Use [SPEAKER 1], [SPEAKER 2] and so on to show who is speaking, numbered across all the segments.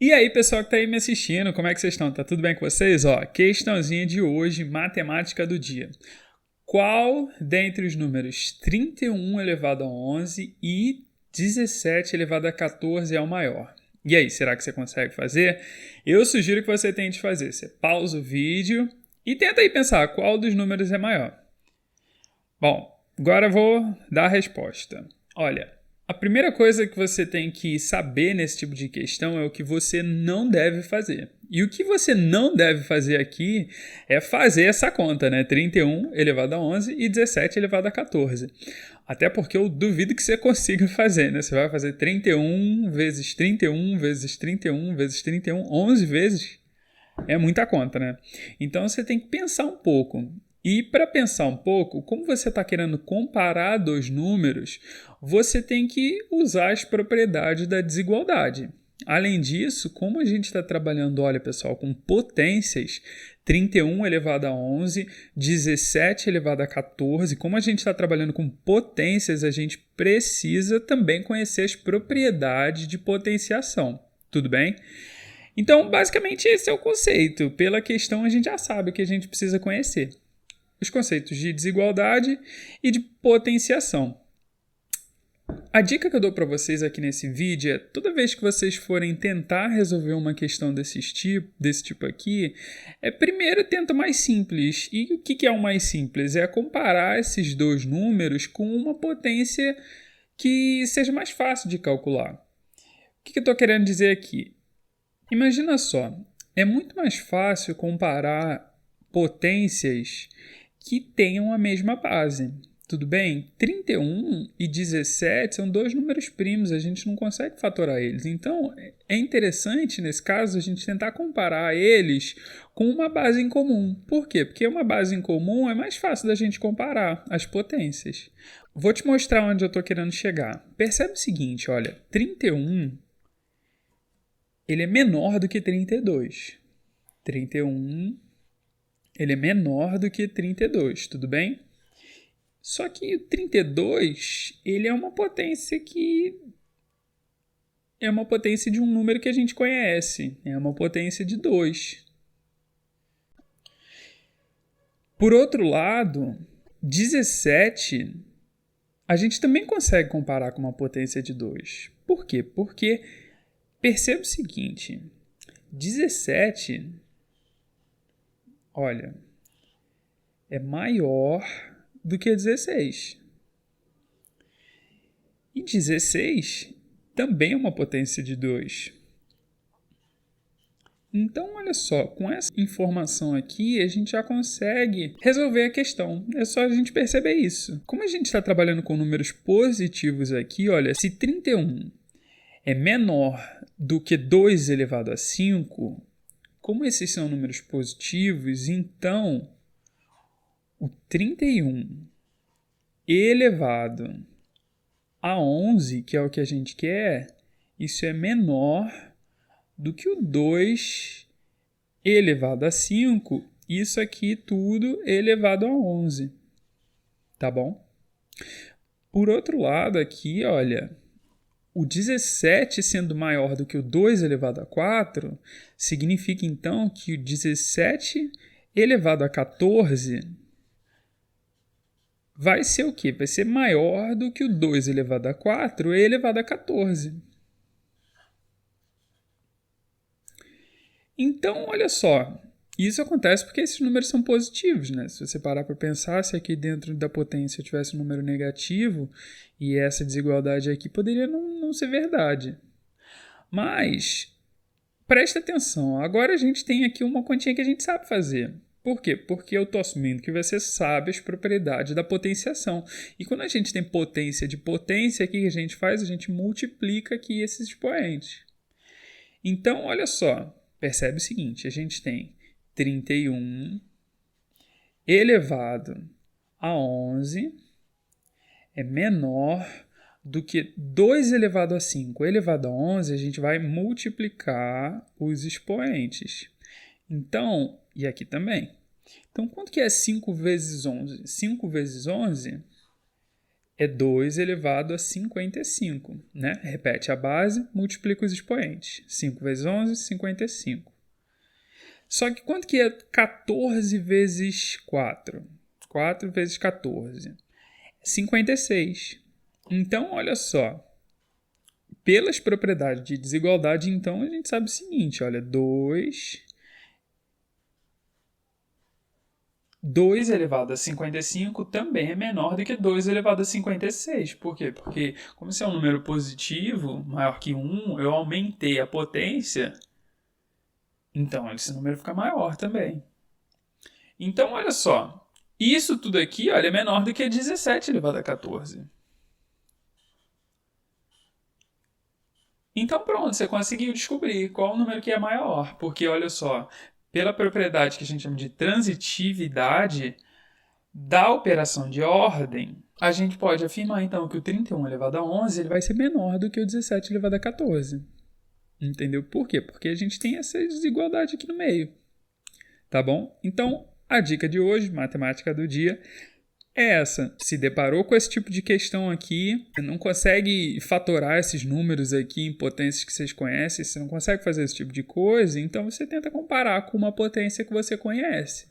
[SPEAKER 1] E aí, pessoal que está aí me assistindo, como é que vocês estão? Tá tudo bem com vocês? Ó, questãozinha de hoje, matemática do dia. Qual dentre os números 31 elevado a 11 e 17 elevado a 14 é o maior? E aí, será que você consegue fazer? Eu sugiro que você tente fazer. Você pausa o vídeo e tenta aí pensar qual dos números é maior. Bom, agora eu vou dar a resposta. Olha, a primeira coisa que você tem que saber nesse tipo de questão é o que você não deve fazer. E o que você não deve fazer aqui é fazer essa conta, né? 31 elevado a 11 e 17 elevado a 14. Até porque eu duvido que você consiga fazer, né? Você vai fazer 31 vezes 31 vezes 31 vezes 31, 11 vezes. É muita conta, né? Então você tem que pensar um pouco. E para pensar um pouco, como você está querendo comparar dois números, você tem que usar as propriedades da desigualdade. Além disso, como a gente está trabalhando, olha pessoal, com potências, 31 elevado a 11, 17 elevado a 14, como a gente está trabalhando com potências, a gente precisa também conhecer as propriedades de potenciação. Tudo bem? Então, basicamente, esse é o conceito. Pela questão, a gente já sabe o que a gente precisa conhecer. Os conceitos de desigualdade e de potenciação. A dica que eu dou para vocês aqui nesse vídeo é, toda vez que vocês forem tentar resolver uma questão desse tipo aqui, primeiro tenta o mais simples. E o que é o mais simples? É comparar esses dois números com uma potência que seja mais fácil de calcular. O que eu estou querendo dizer aqui? Imagina só, é muito mais fácil comparar potências que tenham a mesma base. Tudo bem? 31 e 17 são dois números primos, a gente não consegue fatorar eles. Então, é interessante, nesse caso, a gente tentar comparar eles com uma base em comum. Por quê? Porque uma base em comum é mais fácil da gente comparar as potências. Vou te mostrar onde eu estou querendo chegar. Percebe o seguinte, olha, 31 ele é menor do que 32. 31 ele é menor do que 32, tudo bem? Só que o 32, ele é uma potência que é uma potência de um número que a gente conhece, é uma potência de 2. Por outro lado, 17, a gente também consegue comparar com uma potência de 2. Por quê? Porque perceba o seguinte, 17, olha, é maior do que 16. E 16 também é uma potência de 2. Então, olha só, com essa informação aqui, a gente já consegue resolver a questão. É só a gente perceber isso. Como a gente está trabalhando com números positivos aqui, olha, se 31 é menor do que 2 elevado a 5, como esses são números positivos, então o 31 elevado a 11, que é o que a gente quer, isso é menor do que o 2 elevado a 5, isso aqui tudo elevado a 11. Tá bom? Por outro lado aqui, olha, o 17 sendo maior do que o 2 elevado a 4, significa então que o 17 elevado a 14 vai ser o quê? Vai ser maior do que o 2 elevado a 4 elevado a 14. Então, olha só, isso acontece porque esses números são positivos, né? Se você parar para pensar, se aqui dentro da potência tivesse um número negativo e essa desigualdade aqui poderia não ser verdade. Mas, presta atenção, agora a gente tem aqui uma continha que a gente sabe fazer. Por quê? Porque eu estou assumindo que você sabe as propriedades da potenciação. E quando a gente tem potência de potência, o que a gente faz? A gente multiplica aqui esses expoentes. Então, olha só, percebe o seguinte, a gente tem 31 elevado a 11 é menor do que 2 elevado a 5. Elevado a 11, a gente vai multiplicar os expoentes. Então, e aqui também. Então, quanto que é 5 vezes 11? 5 vezes 11 é 2 elevado a 55, né? Repete a base, multiplica os expoentes. 5 vezes 11, 55. Só que quanto que é 14 vezes 4? 4 vezes 14. 56. Então, olha só. Pelas propriedades de desigualdade, então, a gente sabe o seguinte, olha, 2 elevado a 55 também é menor do que 2 elevado a 56. Por quê? Porque, como se é um número positivo, maior que 1, eu aumentei a potência, então esse número fica maior também. Então, olha só, isso tudo aqui, olha, é menor do que 17 elevado a 14. Então pronto, você conseguiu descobrir qual o número que é maior, porque olha só, pela propriedade que a gente chama de transitividade da operação de ordem, a gente pode afirmar então que o 31 elevado a 11 ele vai ser menor do que o 17 elevado a 14. Entendeu? Por quê? Porque a gente tem essa desigualdade aqui no meio. Tá bom? Então, a dica de hoje, matemática do dia, é essa. Se deparou com esse tipo de questão aqui, não consegue fatorar esses números aqui em potências que vocês conhecem, você não consegue fazer esse tipo de coisa, então você tenta comparar com uma potência que você conhece.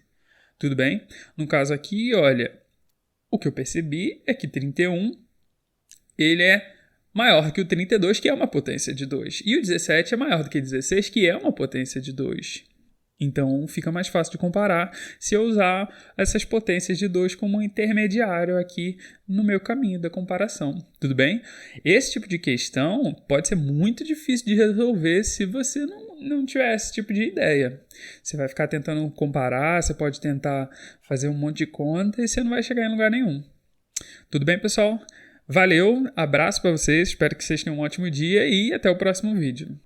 [SPEAKER 1] Tudo bem? No caso aqui, olha, o que eu percebi é que 31 ele é maior que o 32, que é uma potência de 2. E o 17 é maior do que 16, que é uma potência de 2. Então, fica mais fácil de comparar se eu usar essas potências de 2 como um intermediário aqui no meu caminho da comparação. Tudo bem? Esse tipo de questão pode ser muito difícil de resolver se você não tiver esse tipo de ideia. Você vai ficar tentando comparar, você pode tentar fazer um monte de conta e você não vai chegar em lugar nenhum. Tudo bem, pessoal? Valeu, abraço para vocês, espero que vocês tenham um ótimo dia e até o próximo vídeo.